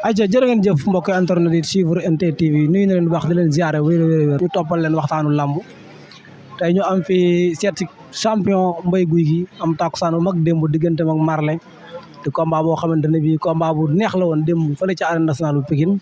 ayca jërë ngeen jëf mbokk internet yi suivre NTTV nuyu na leen wax di leen ziare wér ñu toppal leen waxtaanu lamb tey ñu am fi seet si champion Mbaye Gouy Gui am takkusaan bu mag démb digganteem ak Marley di combat boo xamante ne bii combat bu neex la woon démb fële ci arène nationale bu Pikine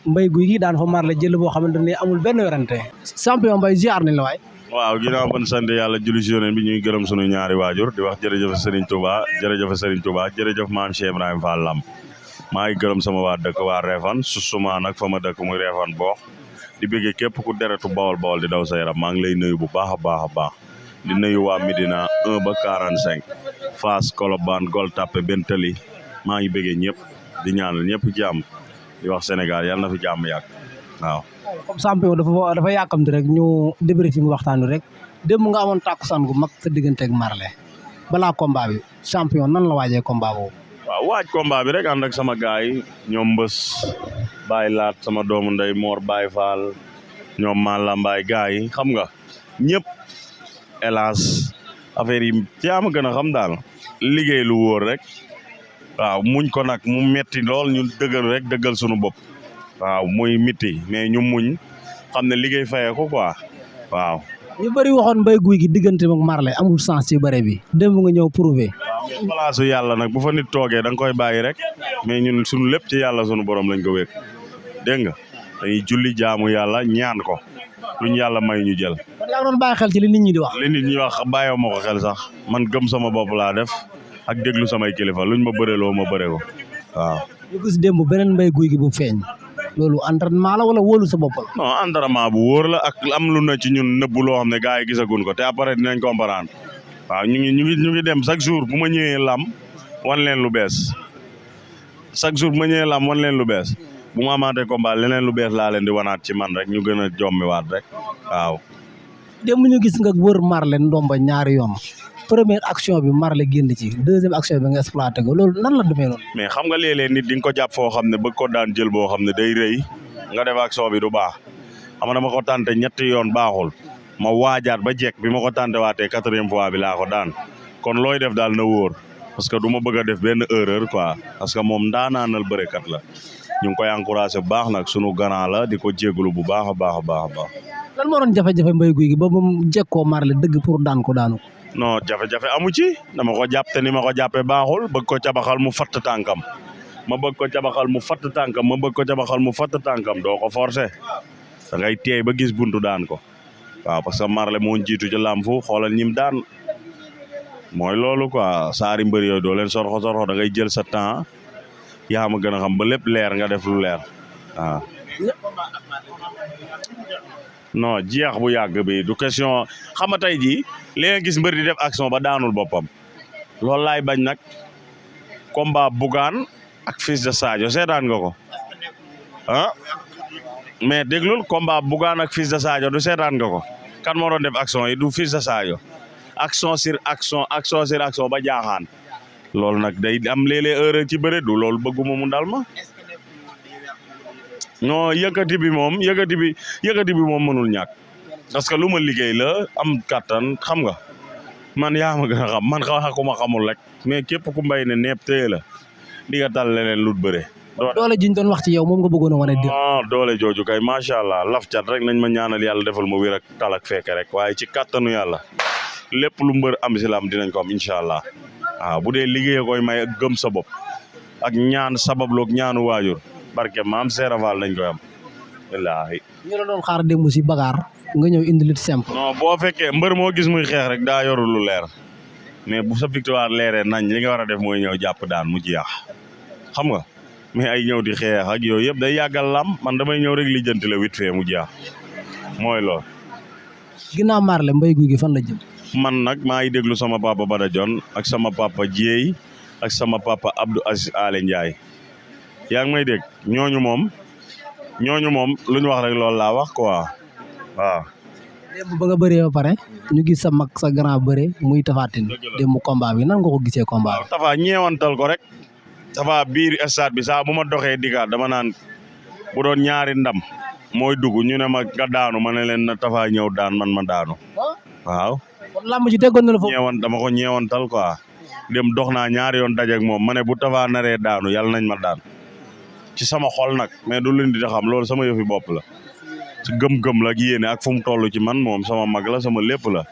Mbaye Gouy Gui daan fa Marley jël boo xamante ne amul benn werante champion Mbaye ziar nañ la waay. waaw ginnaaw ban sant yàlla julli si yonent bi ñuy gërëm sunu ñaari waajur di wax jërëjëf Serigne Touba jërëjëf maam Cheikh Ibrahima Fall Lamb maa ngi gërëm sama waa dëkk waa Réfane susuma nag fa ma dëkk muy Réfane boox di bëggee képp ku deretu bawol di daw sa yaram maa ngi lay nuyu bu baax a baax di nuyu waa Médina 1 ba 45 Fass Colobane Gueule Tapée Bentali maa ngi bëggee ñëpp di ñaanal ñëpp jàmm di wax Sénégal yàlla na fi jàmm yàgg waaw. comme champion dafa yàkkamti rek ñu débriefing waxtaanu rek démb nga amoon takkusaan gu mag sa diggante ak Marley balaa combat bi champion nan la waajee combat boobu. waaw waaj combat bi rek ànd ak sama gaay yi ñoom mbës Baye Laat sama doomu ndey Mor Baye Fall ñoom Malla Mbaye gaay yi xam nga ñëpp hélas affaire yi yaa ma gën a xam daal liggéey lu wóor rek waaw muñ ko nag mu metti lool ñu dëggal sunu bopp waaw muy mitti mais ñu muñ xam ne liggéey fayee ko quoi waaw. ñu bëri waxoon Mbaye Gouy Gui diggante ak Marley amul sens ci bëre bi démb nga ñëw prouver. palaasu yàlla nag bu fa nit toogee da nga koy bàyyi rek mais ñun suñu lépp ci yàlla sunu borom lañ ko wékk dégg nga dañuy julli jaamu yàlla ñaan ko luñ yàlla may ñu jël. kon yaa ngi doon bàyyi xel ci li nit ñi di wax. li nit ñi wax bàyyoo ma ko xel sax man gëm sama bopp laa def ak déglu samay kilifa luñ ma bëreloo ma bëre ko waaw. ñu gis démb beneen Mbaye Gouy Gui bu feeñ loolu entraînement la wala wóolu sa bopp la. non entraînement bu wóor la ak am lu na ci ñun nëbbu loo xam ne gars yi gisaguñ ko te après dinañ comprendre. waaw ñu ngi dem chaque jour bu ma ñëwee lam wan leen lu bees chaque jour bu ma ñëwee lam wan leen lu bees bu ma amaatee combat leneen lu bees laa leen di wanaat ci man rek ñu gën a jommiwaat rek waaw. démb ñu gis nga wër Marley ndomba ñaari yoon première action bi Marley génn ci deuxième action bi nga exploité ko loolu nan la demee noonu. mais xam nga léeg-léeg nit di nga ko jàpp foo xam ne bëgg ko daan jël boo xam ne day rëy nga def action bi du baax xam nga dama ko tànte ñetti yoon baaxul. ma waajaat ba jekk bi ma ko tànte waatee 4e fois bi laa ko daan kon looy def daal na wóor parce que du ma bëgg a def benn erreur quoi parce que moom ndaanaanal bërekat la ñu ngi koy encouragé bu baax nag sunu grand la di ko jégalu bu baax a baax. lan moo doon jafe-jafe Mbaye Gouy Gui ba mu jekkoo Marley dëgg pour daan ko daanu. non jafe-jafe amu ci dama ko jàpp te ni ma ko jàppee baaxul bëgg ko cabaxal mu fatt tànkam ma bëgg ko cabaxal mu fatt tànkam doo ko forcé da ngay teey ba gis buntu daan ko. waaw parce que Marley moo jiitu ci làmb fu xoolal ñim daan mooy loolu quoi saari mbër yooyu doo leen sorxo da ngay jël sa temps yaa ma gën a xam ba lépp leer nga def lu leer waaw. non jeex bu yàgg bi du question xam nga tey jii li nga gis mbër di def action ba daanul boppam loolu laay bañ nag combat Bougane ak Fils de Sadio seetaan nga ko ah. mais déglul combat Bougane ak Fils de Sadio du seetaan nga ko kan moo doon def action yi du Fils de Sadio action sur action ba jaaxaan loolu nag day am léeg-léeg erreur ci bëre du loolu bëgguma mu dal ma non yëkkati bi moom mënul ñàkk parce que lu ma liggéey la am kattan xam nga man yaa ma gën a xam man xaakuma xamul rek mais képp ku mbay ne nepp téye la di nga tal leneen lut bëre. doole jiñ doon wax ci yow moom nga bëggoon a wane. doole jooju kay macha allah laf cat rek nañ ma ñaanal yàlla defal ma wér ak tal ak fekke rek waaye ci kattanu yàlla lépp lu mbër am si lam dinañ ko am incha allah waaw bu dee liggéey koy may ak gëm sa bopp ak ñaan sababloog ñaanu waajur barke maam seeraval nañ koy am wallaahi. ñu la doon xaar démb si bagaar nga ñëw indi lit simple. non boo fekkee mbër moo gis muy xeex rek daa yoru lu leer mais bu sa victoire leeree nañ li nga war a def mooy ñëw jàpp daan mu jeex xam nga. mais ay ñëw di xeex ak yooyu yëpp day yàggal lam man damay ñëw rek lijjanti la vite fait mu jeex mooy lool. ginnaaw Marley Mbaye Gouy Gui fan la jëm. man nag maa ngi déglu sama papa Bada Dione ak sama papa Dieye ak sama papa Abdou Aziz Ale Ndiaye yaa ngi may dégg ñooñu moom lu ñu wax rek loolu laa wax quoi waaw. démb ba nga bëree ba pare ñu gis sa mag sa grand bëre muy Tapha Tine démb combat bi nan nga ko gisee combat bi. Tapha ñeewantal ko rek. Tapha biir stade bi saa bu ma doxee dikaat dama naan bu doon ñaari ndam mooy dugg ñu ne ma nga daanu ma ne leen na Tapha ñëw daan man ma daanu waaw. kon làmb ji déggoon na la foofu. dama ko ñeewantal quoi dem dox naa ñaari yoon dajeeg moom ma ne bu Tapha naree daanu yàlla nañ ma daan ci sama xol nag mais du leen di xam loolu sama yëfi bopp la ci gëm-gëm la ak yéene ak fu mu toll ci man moom sama mag la sama lépp la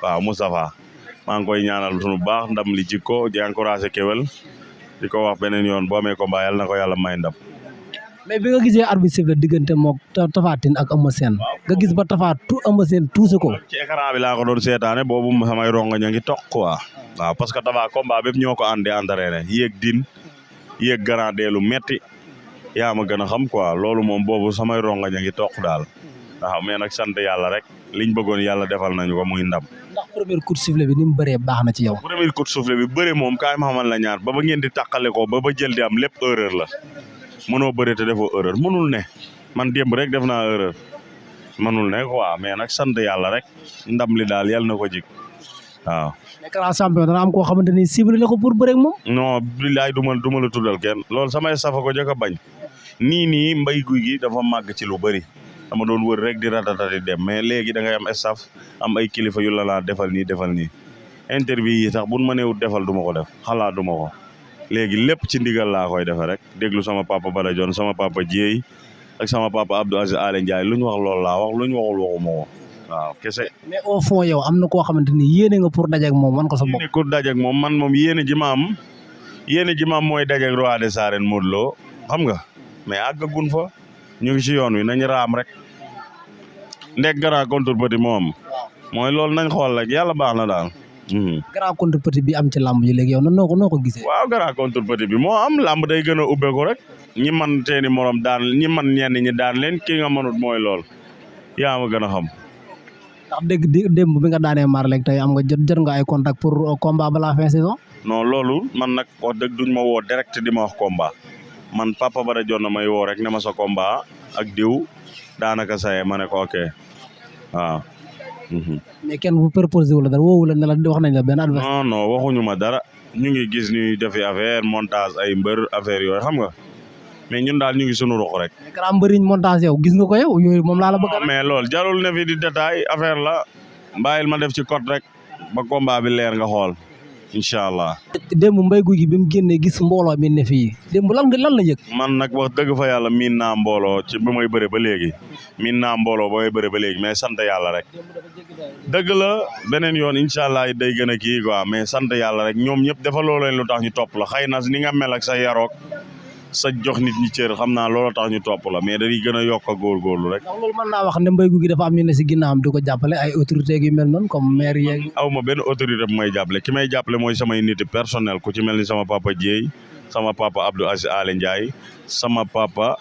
waaw Moustapha maa ngi koy ñaanal sunu baax ndam li jikko di encouragé Kewel di ko wax beneen yoon boo amee combat yàlla na ko yàlla may ndam. mais bi nga gisee arbitre sifflé diggante moog Tapha Tine ak Eumeu Sène nga gis ba Eumeu Sène tuuse ko. ci écran bi laa ko doon seetaane boobu samay rongoñ a ngi toq quoi waaw parce que Tapha combat bépp ñoo ko àndee entraîné yéeg din yéeg grand deelu metti yaa ma gën a xam quoi loolu moom boobu samay rongoñ a ngi toq daal waaw mais nag sant yàlla rek liñ bëggoon yàlla defal nañu ko muy ndam. ndax premier coup de sifflet bi ni mu bëree baax na ci yow. premier coup de sifflet bi bëre moom kaay ma xamal la ñaar ba ngeen di tàqale ko ba jël di am lépp erreur la mënoo bëre te defoo erreur mënul ne man démb rek def naa erreur mënul ne quoi mais nag sant yàlla rek ndam li daal yàlla na ko jik waaw. mais grand champion dana am koo xamante ni ciblé na ko pour bëre ak moom. non bilaay du ma la tuddal kenn loolu samay safa ko jëkk a bañ nii Mbaye Gouy Gui dafa màgg ci lu bëri dama doon wër rek di ratatati dem mais léegi da ngay am staff am ay kilifa yu la laa defal nii interview yi sax buñ ma neewut defal du ma ko def xalaat du ma ko léegi lépp ci ndigal laa koy defee rek déglu sama papa Bada Dione sama papa Dieye ak sama papa Abdou Aziz Alé Ndiaye lu ñu wax loolu laa wax lu ñu waxul waxuma ko waaw kese. mais au fond yow am na koo xamante ni yéene nga pour dajeeg moom wan ko sa bopp. yéene pour dajeeg moom man moom yéene ji ma am mooy dajeeg roi des arènes Modou Lo xam nga mais àggagun fa ñu ngi ci yoon wi nañ raam rek ndeg grand contre petit moom mooy loolu nañ xool rek yàlla baax na daal. grand contre petit bi am ci làmb ji léegi yow noo ko gisee. waaw grand contre petit bi moo am làmb day gën a ubbeeku rek ñi man seeni morom daan ñi man ñenn ñi daan leen ki nga mënut mooy lool yaa ma gën a xam. ndax dégg démb bi nga daanee Marley tey am nga jot nga ay contact pour combat balaa fin saison. non loolu man nag wax dëgg duñ ma woo direct di ma wax combat man papa Bada Dione na may woo rek ne ma sa combat ak diw daanaka saye ma ne ko ok waaw. mais kenn bu proposé wu la dara woowu la ne la wax nañ la benn adversaire. non waxuñu ma dara ñu ngi gis ñuy defi affaire montage ay mbër affaire yooyu xam nga mais ñun daal ñu ngi sunu rox rek. mais grand mbëriñ montage yow gis nga ko yow yooyu moom laa la bëgg. mais loolu jarul ne fi di détail affaire la bàyyil ma def ci code rek ba combat bi leer nga xool incha allah. démb Mbaye Gouy Gui bi mu génnee gis mbooloo mi ne fii démb lan la yëg. man nag wax dëgg fa yàlla miin naa mbooloo ci ba may bëre ba léegi miin naa mbooloo ba may bëre ba léegi mais sant yàlla rek dëgg la beneen yoon incha allah day gën a kii quoi mais sant yàlla rek ñoom ñëpp dafa loo leen lu tax ñu topp la xëy na ni nga mel ak sa yaroog sa jox nit ñi cër xam naa loolu tax ñu topp la mais dañuy gën a yokk a góorgóorlu rek. ndax loolu mën naa wax ne Mbaye Gouy Gui dafa am ñu ne si ginnaawam di ko jàppale ay autorité yu mel noonu comme maire yeeg. aw ma benn autorité bu may jàppale ki may jàppale mooy samay nit personnel ku ci mel ni sama papa Dieye sama papa Abdou Aziz Alé Ndiaye sama papa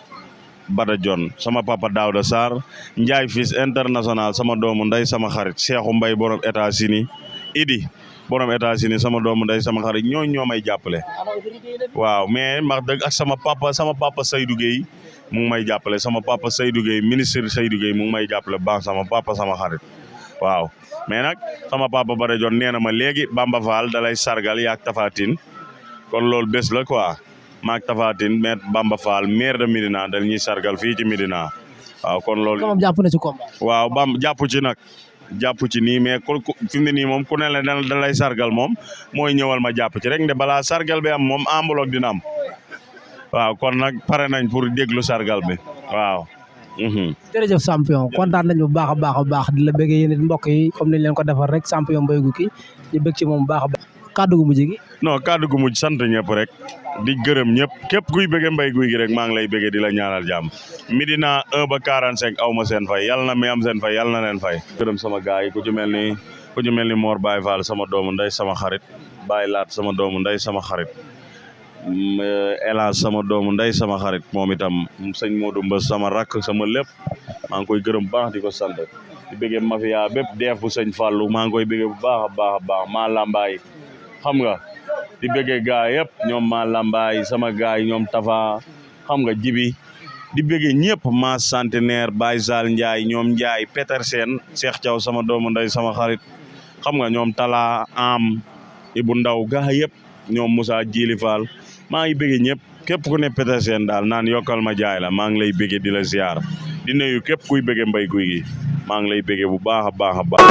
Bada Dione sama papa Daouda Sarr Ndiaye fils international sama doomu nday sama xarit Cheikhou Mbaye borom États-Unis Idi borom États-Unis sama doomu nday sama xarit ñooñu ñoo may jàppale. waaw mais wax dëgg ak sama papa Seydou Gueye mu ngi may jàppale sama papa Seydou Gueye ministre Seydou Gueye mu ngi may jàppale baax sama papa sama xarit waaw mais nag sama papa Bada Dione nee na ma léegi Bamba Fall dalay sargal yaak Tapha Tine kon loolu bés la quoi maak Tapha Tine mais Bamba Fall maire de Médina dal ñuy sargal fii ci Médina waaw kon loolu. moom jàpp na ci combat. waaw Bamba jàpp ci nag. jàpp ci nii mais fi mu ne nii moom ku ne la da lay sargal moom mooy ñëwal ma jàpp ci rek nde balaa sargal bi am moom enveloppe dina am waaw kon nag pare nañ pour déglu sargal bi waaw. jërëjëf champion kontaan nañ bu baax a baax di la bëggee yéen it mbokk yi comme niñ leen ko defar rek champion Mbaye Gouy Gui ñu bëgg ci moom bu baax a baax. kàddu gu mujj gi. non kàddu gu mujj sant ñëpp rek di gërëm ñëpp képp kuy bëggee Mbaye Gouy Gui rek maa ngi lay bëggee di la ñaanal jàmm Médina 1 ba 45 aw ma seen fay yàlla na mi am seen fay yàlla na leen fay. gërëm sama gars yi ku ci mel ni Mor Baye Fall sama doomu nday sama xarit Baye Laat sama doomu nday sama xarit Elas sama doomu nday sama xarit moom itam sëñ Modou Mbës sama rakk sama lépp maa ngi koy gërëm baax di ko sant di bëggee mafia bépp def bu sëñ Fallou maa ngi koy bëggee bu baax a baax maa lambaay xam nga di bëggee gaay yëpp ñoom maa lambaay sama gaay ñoom Tafa xam nga jibi di bëggee ñëpp ma centenaire Baye Sall Ndiaye ñoom Ndiaye Petersen Cheikh Thiaw sama doomu nday sama xarit xam nga ñoom Tala am Ibu Ndaw gaay yëpp ñoom Moussa Djili Fall maa ngi bëggee ñëpp képp ku ne Petersen daal naan yokkal ma jaay la maa ngi lay bëggee di la ziar di nuyu képp kuy bëggee Mbaye Gouy Gui maa ngi lay bëggee bu baax a baax a baax